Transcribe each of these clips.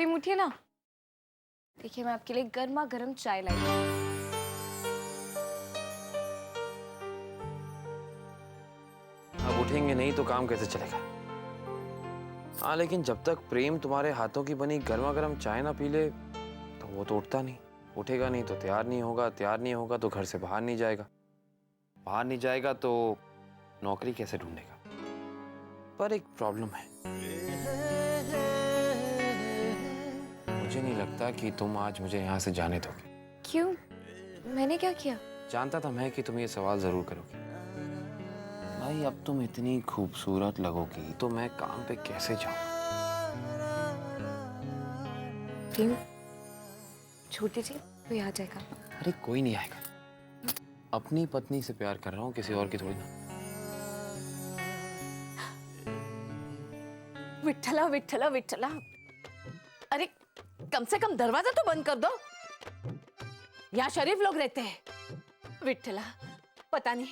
प्रेम उठिए ना। देखिए मैं आपके लिए गर्मा गर्म चाय लाई हूँ। अब उठेंगे नहीं तो काम कैसे चलेगा? हाँ, लेकिन जब तक प्रेम तुम्हारे हाथों की बनी गर्मा गर्म चाय ना पी ले तो वो तो उठता नहीं। उठेगा नहीं तो तैयार नहीं होगा, तैयार नहीं होगा तो घर से बाहर नहीं जाएगा, बाहर नहीं जाएगा तो नौकरी कैसे ढूंढेगा? पर एक प्रॉब्लम है, मुझे नहीं लगता कि तुम आज मुझे यहाँ से जाने दोगे। क्यों? मैंने क्या किया? जानता था मैं कि तुम ये सवाल जरूर करोगे। भाई अब तुम इतनी खूबसूरत लगोगी तो मैं काम पे कैसे जाऊँ? प्रेम छोड़ दीजिए, कोई आ जाएगा। अरे कोई नहीं आएगा, अपनी पत्नी से प्यार कर रहा हूँ, किसी और की थोड़ी ना। विठ्ठला विठ्ठला विठ्ठला, अरे कम से कम दरवाजा तो बंद कर दो। यहाँ शरीफ लोग रहते हैं। विठ्ठला, पता नहीं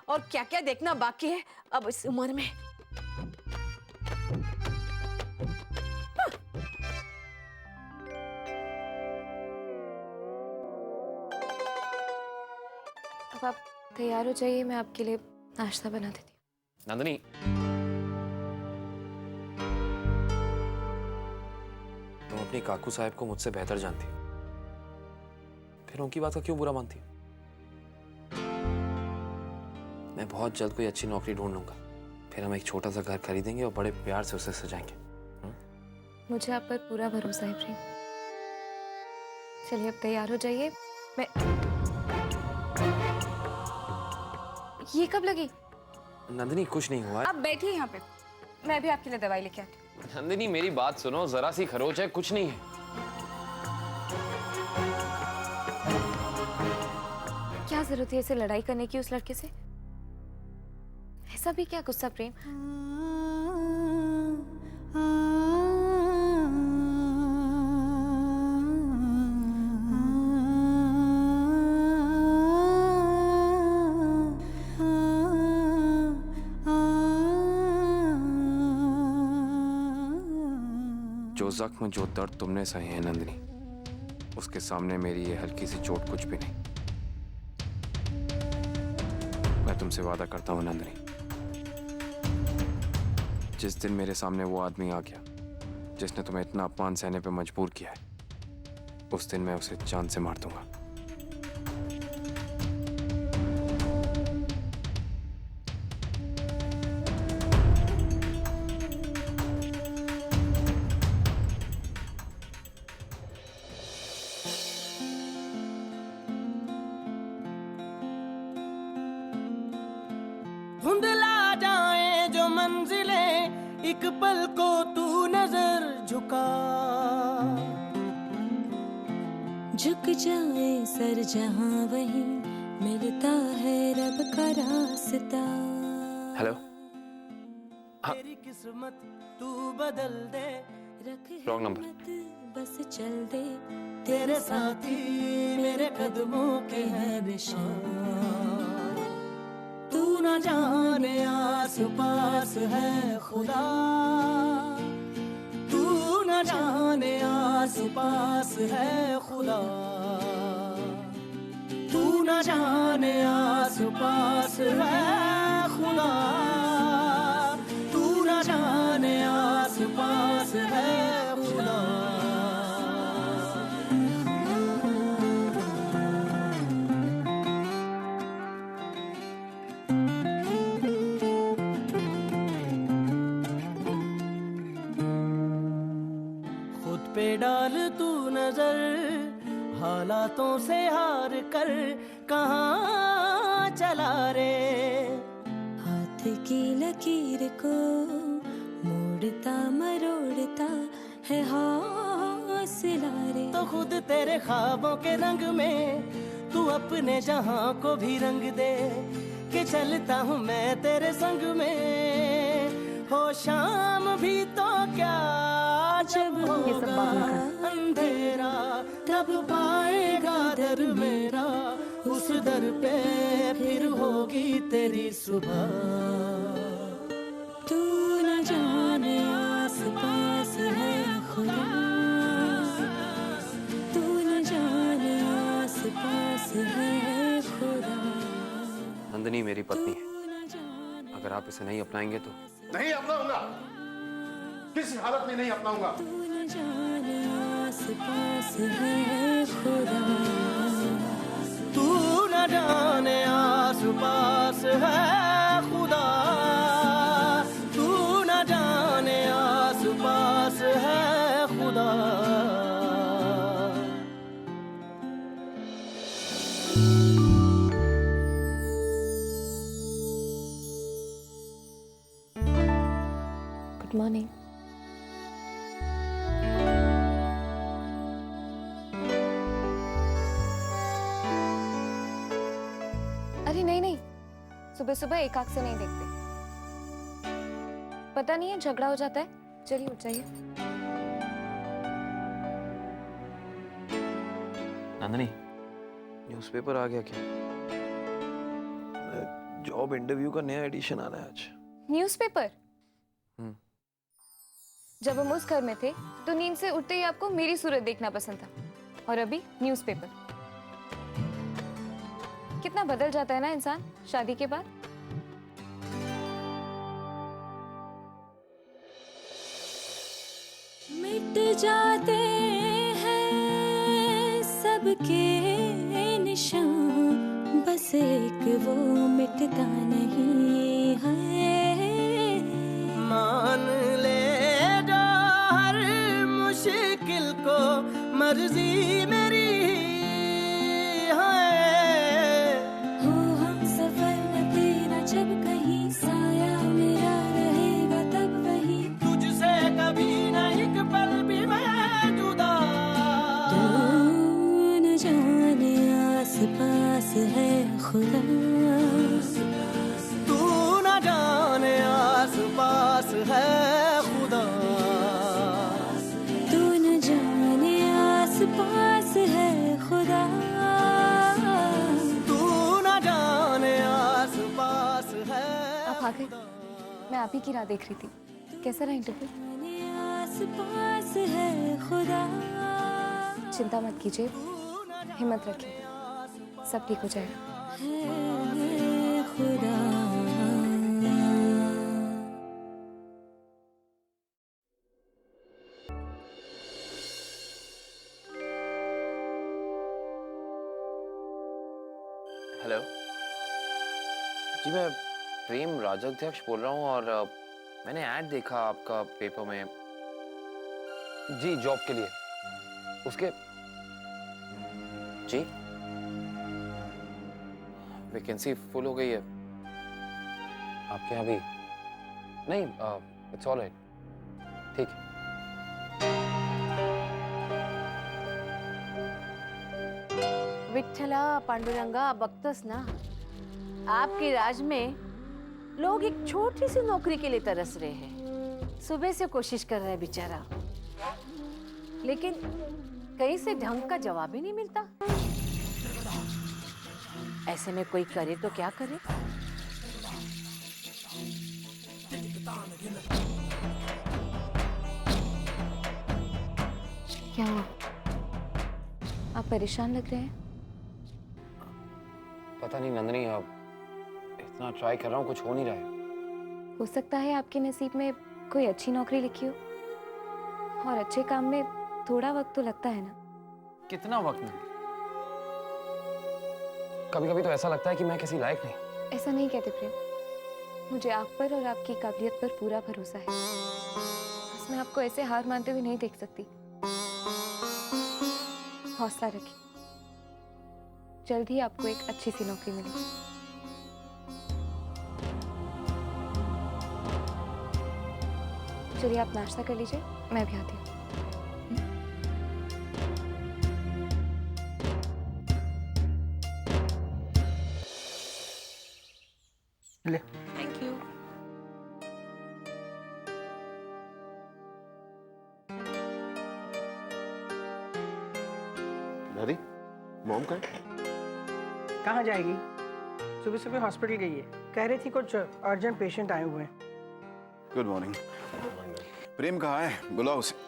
और क्या क्या देखना बाकी है अब इस उम्र में। अब आप तैयार हो जाइए, मैं आपके लिए नाश्ता बना देती हूँ। नंदनी, तुम अपनी काकू साहब को मुझसे बेहतर जानती हो, फिर उनकी बात का क्यों बुरा मानती हो? मैं बहुत जल्द कोई अच्छी नौकरी ढूंढ लूंगा, फिर हम एक छोटा सा घर खरीदेंगे और बड़े प्यार से उसे सजाएंगे। मुझे आप पर पूरा भरोसा है प्रेम। चलिए अब तैयार हो जाइए। मैं ये कब लगी? नंदिनी कुछ नहीं हुआ है। आप बैठिए यहाँ पे, मैं भी आपके लिए दवाई लेके आती हूँ। नंदिनी मेरी बात सुनो, जरा सी खरोच है, कुछ नहीं है। क्या जरूरत है इसे लड़ाई करने की उस लड़के से? ऐसा भी क्या गुस्सा प्रेम? जो जख्म, जो दर्द तुमने सहे हैं नंदिनी, उसके सामने मेरी ये हल्की सी चोट कुछ भी नहीं। मैं तुमसे वादा करता हूं नंदिनी, जिस दिन मेरे सामने वो आदमी आ गया जिसने तुम्हें इतना अपमान सहने पे मजबूर किया है, उस दिन मैं उसे जान से मार दूंगा। धुंधला जाए जो मंजिलें, एक पल को तू नजर झुका। झुक जाए सर जहां वहीं मिलता है रब का रास्ता। हेलो, तेरी किस्मत तू बदल दे, रख Wrong number. हिम्मत बस चल दे। तेरे साथी मेरे कदमों के हैं निशान। तू न जाने आस पास है खुदा, तू न जाने आस पास है खुदा, तू न जाने आस पास है खुदा, तू न जाने आस पास है खुदा। खुद पे डाल तू नजर, हालातों से हार कर कहाँ चला रे। हाथ की लकीर को मोड़ता मरोड़ता है हौसला रे। तो खुद तेरे ख्वाबों के रंग में तू अपने जहां को भी रंग दे, कि चलता हूँ मैं तेरे संग में। हो शाम भी तो क्या, जब होगा अंधेरा तब पाएगा दर मेरा, उस दर पे फिर होगी तेरी सुबह। तू न जाने आस पास है खुदा, इसे नहीं अपनाएंगे तो? नहीं अपनाऊंगा, किसी हालत में नहीं अपनाऊंगा। तू न जाने आस पास है खुदा, तू न जाने आस पास है खुदा, तू न जाने आस पास है खुदा। Good morning. अरे नहीं नहीं, सुबह सुबह एक आंख से नहीं देखते। पता नहीं है झगड़ा हो जाता है। चलिए उठ जाइए। नंदनी, न्यूज़पेपर आ गया क्या? जॉब इंटरव्यू का नया एडिशन आ रहा है आज। न्यूज़पेपर? जब हम उस घर में थे तो नींद से उठते ही आपको मेरी सूरत देखना पसंद था, और अभी न्यूज़पेपर। कितना बदल जाता है ना इंसान शादी के बाद। मिट जाते हैं सबके निशान, बस एक वो मिटता नहीं है। मान ले जो हर मुश्किल को मर्जी मेरी है। हो हम सफर न तेरा जब कहीं, साया मेरा रहेगा तब वही। तुझसे कभी न एक पल भी मैं जुदा। तू न जाने आस पास है खुदा, तू न जाने आस पास है खुदा। तू न जाने आस पास है खुदा, तू न जाने आस पास है। आप आ गए। मैं आप ही की राह देख रही थी। कैसा रहा इंटरव्यू? जाने आस पास है खुदा। चिंता मत कीजिए, हिम्मत रखिए, सब ठीक हो जाएगा। है खुदा। हेलो जी, मैं प्रेम राजाध्यक्ष बोल रहा हूँ, और मैंने ऐड देखा आपका पेपर में जी, जॉब के लिए। उसके जी, वैकेंसी फुल हो गई है आपके यहाँ भी? नहीं, इट्स ऑल राइट, ठीक है। विठ्ठला पांडुरंगा, बघतोस ना, आपके राज में लोग एक छोटी सी नौकरी के लिए तरस रहे हैं। सुबह से कोशिश कर रहा है बेचारा, लेकिन कहीं से ढंग का जवाब ही नहीं मिलता। ऐसे में कोई करे तो क्या करे? क्या हुआ? आप परेशान लग रहे हैं। पता नहीं नंदनी, अब इतना ट्राई कर रहा हूँ, कुछ हो नहीं रहा है। हो सकता है आपके नसीब में कोई अच्छी नौकरी लिखी हो, और अच्छे काम में थोड़ा वक्त तो लगता है ना। कितना वक्त नहीं, कभी कभी तो ऐसा लगता है कि मैं किसी लायक नहीं। ऐसा नहीं कहते प्रेम, मुझे आप पर और आपकी काबिलियत पर पूरा भरोसा है। बस मैं आपको ऐसे हार मानते हुए नहीं देख सकती। हौसला रखिए, जल्द ही आपको एक अच्छी सी नौकरी मिलेगी। चलिए आप नाश्ता कर लीजिए, मैं भी आती हूँ। ले। Thank you. डैडी, मॉम का है? कहाँ जाएगी? सुबह सुबह हॉस्पिटल गई है, कह रही थी कुछ अर्जेंट पेशेंट आए हुए हैं। Good morning. प्रेम कहाँ है? बुलाओ उसे।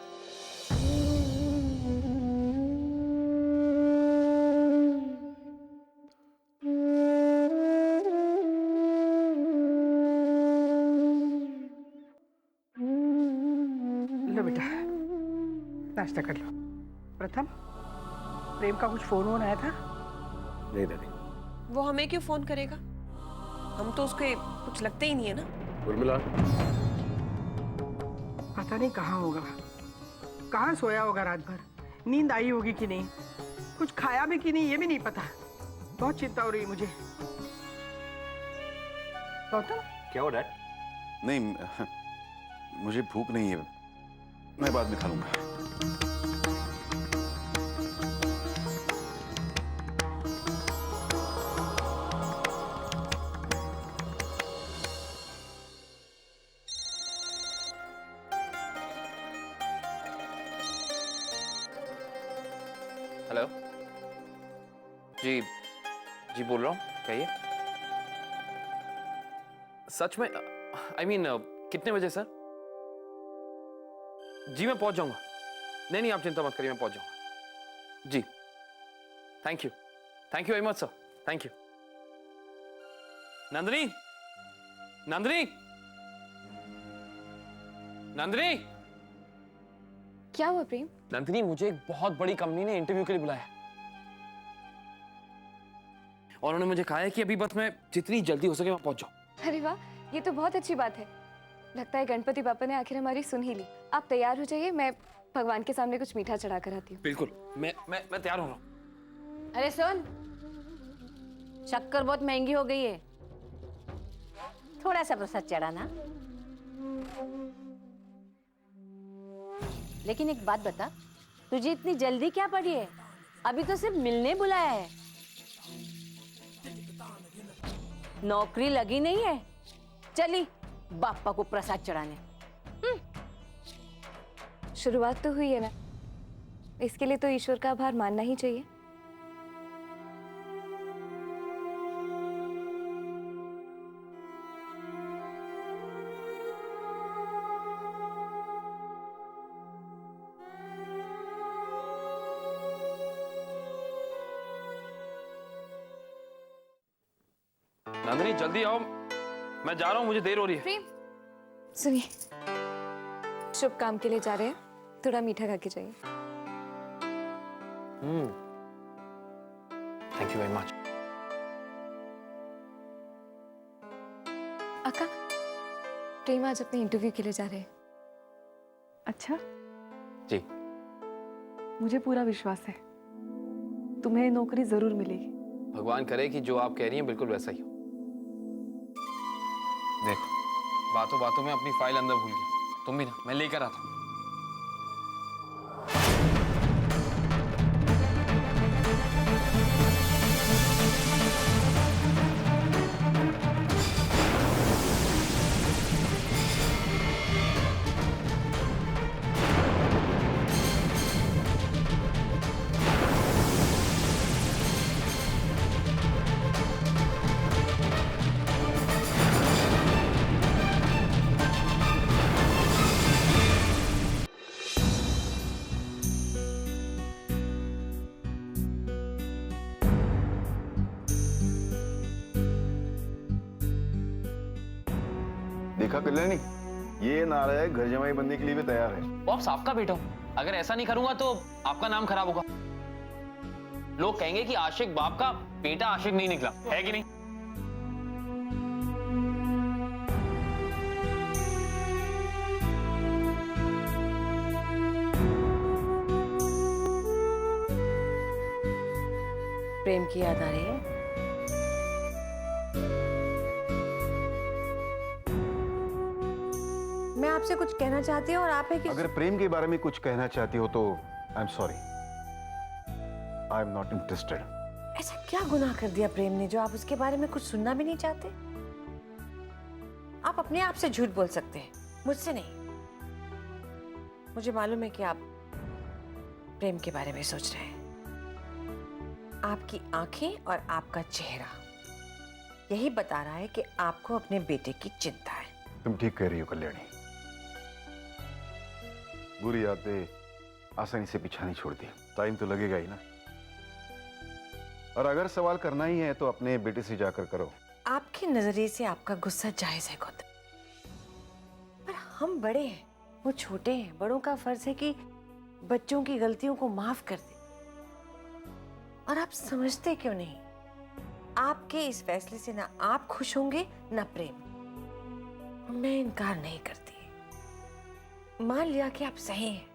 लो बेटा, नाश्ता कर लो। प्रथम, प्रेम का कुछ फोन वोन आया था? नहीं दादी। वो हमें क्यों फोन करेगा? हम तो उसके कुछ लगते ही नहीं है ना। उर्मिला, पता नहीं कहाँ होगा, कहाँ सोया होगा रात भर, नींद आई होगी कि नहीं, कुछ खाया भी कि नहीं ये भी नहीं पता। बहुत चिंता हो रही है मुझे। गौतम, क्या हो डैड? नहीं, मुझे भूख नहीं है, मैं बाद में खा लूंगा। हेलो जी, जी बोल रहा हूँ, कहिए। सच में? I mean, कितने बजे सर? जी मैं पहुंच जाऊंगा। नहीं आप चिंता मत करिए, मैं पहुंच जाऊंगा जी। Thank you very much sir, thank you. Nandini, Nandini, Nandini, क्या हुआ प्रेम? नंदिनी, मुझे एक बहुत बड़ी कंपनी ने इंटरव्यू के लिए बुलाया है और उन्होंने मुझे कहा है कि अभी बस मैं जितनी जल्दी हो सके मैं पहुंच जाऊं। अरे वाह, ये तो बहुत अच्छी बात है। लगता है गणपति पापा ने आखिर हमारी सुन ही ली। आप तैयार हो जाइए, मैं भगवान के सामने कुछ मीठा चढ़ा कर आती हूँ। बिल्कुल, मैं तैयार हो रहा हूँ। अरे सुन, शक्कर बहुत महंगी हो गई है, थोड़ा सा प्रसाद चढ़ाना। लेकिन एक बात बता, तुझे इतनी जल्दी क्या पड़ी है? अभी तो सिर्फ मिलने बुलाया है, नौकरी लगी नहीं है। चली बापा को प्रसाद चढ़ाने। शुरुआत तो हुई है ना, इसके लिए तो ईश्वर का आभार मानना ही चाहिए। नंदिनी जल्दी आओ, मैं जा रहा हूँ, मुझे देर हो रही है। प्रेम, सुनिए, शुभ काम के लिए जा रहे हैं, थोड़ा मीठा खा के जाइए। Thank you very much. अक्का, प्रेम आज अपने इंटरव्यू के लिए जा रहे हैं। अच्छा, जी मुझे पूरा विश्वास है तुम्हें नौकरी जरूर मिलेगी। भगवान करे कि जो आप कह रही हैं बिल्कुल वैसा ही हो। देखो, बातों बातों में अपनी फाइल अंदर भूल गई। तुम भी ना, मैं लेकर आता हूँ। देखा कल्याणी, ये नालायक घर जमाई बनने के लिए भी तैयार है। बॉस आपका बेटा हूं, अगर ऐसा नहीं करूंगा तो आपका नाम खराब होगा। लोग कहेंगे कि आशिक बाप का बेटा आशिक नहीं निकला, है कि नहीं? प्रेम की याद आ रही है? मैं आपसे कुछ कहना चाहती हूँ और आप है कि अगर प्रेम के बारे में कुछ कहना चाहती हो तो I am sorry, I am not interested. ऐसा क्या गुनाह कर दिया प्रेम ने जो आप उसके बारे में कुछ सुनना भी नहीं चाहते? आप अपने आप से झूठ बोल सकते हैं, मुझसे नहीं। मुझे मालूम है कि आप प्रेम के बारे में सोच रहे हैं। आपकी आंखें और आपका चेहरा यही बता रहा है कि आपको अपने बेटे की चिंता है। तुम ठीक कह रही हो कल्याणी, बुरी यादें आसानी से पीछा नहीं छोड़ती, टाइम तो लगेगा ही ना। और अगर सवाल करना ही है तो अपने बेटे से जाकर करो। आपके नजरिए से आपका गुस्सा जायज है गौतम, पर हम बड़े हैं, वो छोटे हैं, बड़ों का फर्ज है कि बच्चों की गलतियों को माफ कर दे। और आप समझते क्यों नहीं? आपके इस फैसले से ना आप खुश होंगे ना प्रेम। मैं इनकार नहीं करती। मान लिया कि आप सही हैं,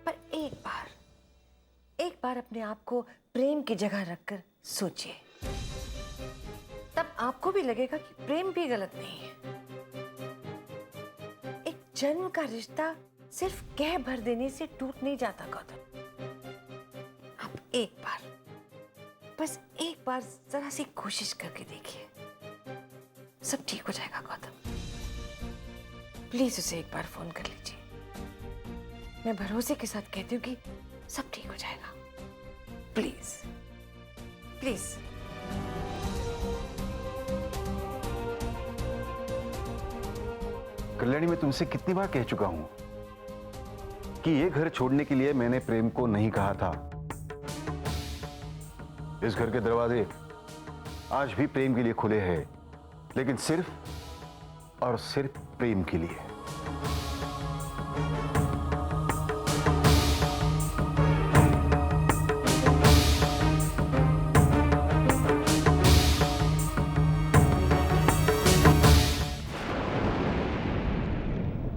पर एक बार अपने आप को प्रेम की जगह रखकर सोचिए। तब आपको भी लगेगा कि प्रेम भी गलत नहीं है। एक जन्म का रिश्ता सिर्फ कह भर देने से टूट नहीं जाता गौतम। आप बस एक बार जरा सी कोशिश करके देखिए, सब ठीक हो जाएगा गौतम। प्लीज उसे एक बार फोन कर लीजिए। मैं भरोसे के साथ कहती हूँ कि सब ठीक हो जाएगा। Please please. कल्याणी, मैं तुमसे कितनी बार कह चुका हूं कि ये घर छोड़ने के लिए मैंने प्रेम को नहीं कहा था। इस घर के दरवाजे आज भी प्रेम के लिए खुले हैं, लेकिन सिर्फ और सिर्फ प्रेम के लिए।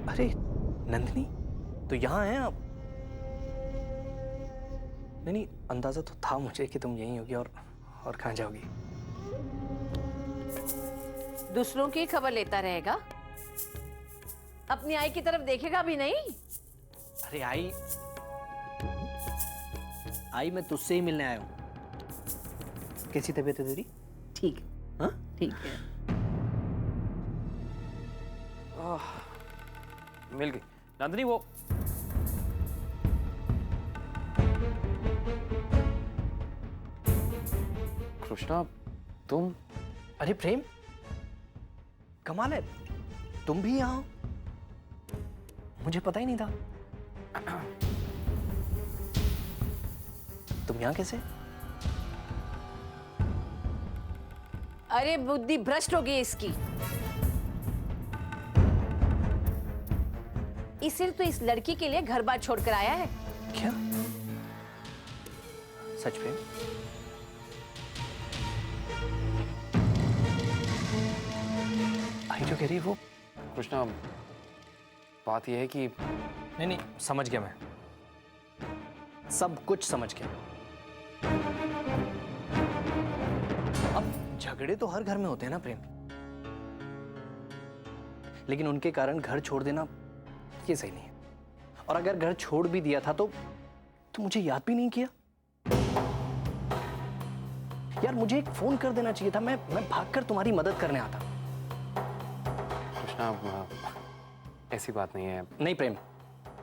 अरे नंदिनी, तो यहाँ हैं आप? नहीं, अंदाजा तो था मुझे कि तुम यहीं होगी। और कहाँ जाओगी? दूसरों की खबर लेता रहेगा, अपनी आई की तरफ देखेगा भी नहीं। अरे आई मैं तुझसे ही मिलने आया हूँ। कैसी तबीयत है तेरी? ठीक, हाँ ठीक है। मिल गई नंदिनी। वो कृष्णा, तुम? अरे प्रेम, कमाल है, तुम भी यहाँ हो? मुझे पता ही नहीं था। तुम यहाँ कैसे? अरे बुद्धि भ्रष्ट हो गई इसकी। इसीलिए तो इस लड़की के लिए घर बार छोड़कर आया है। क्या सच में? आई जो कह रही है वो? कृष्णा, बात यह है कि नहीं, समझ गया मैं, सब कुछ समझ गया। अब झगड़े तो हर घर में होते हैं ना प्रेम, लेकिन उनके कारण घर छोड़ देना ये सही नहीं है। और अगर घर छोड़ भी दिया था तो मुझे याद भी नहीं किया यार। मुझे एक फोन कर देना चाहिए था, मैं भागकर तुम्हारी मदद करने आता। कृष्णा, ऐसी बात नहीं है। नहीं प्रेम,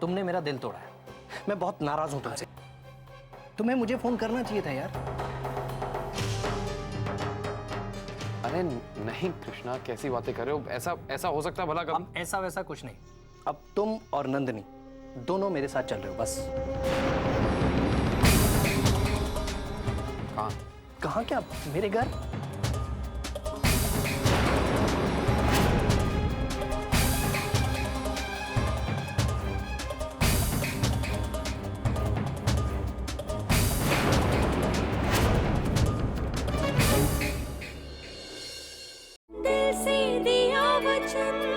तुमने मेरा दिल तोड़ा है। मैं बहुत नाराज हूं तुमसे। तुम्हें मुझे फोन करना चाहिए था यार। अरे नहीं कृष्णा, कैसी बातें कर रहे हो? ऐसा हो सकता है भला कभी? अब ऐसा वैसा कुछ नहीं। अब तुम और नंदिनी दोनों मेरे साथ चल रहे हो बस। कहाँ क्या? मेरे घर। दिल से दिया वचन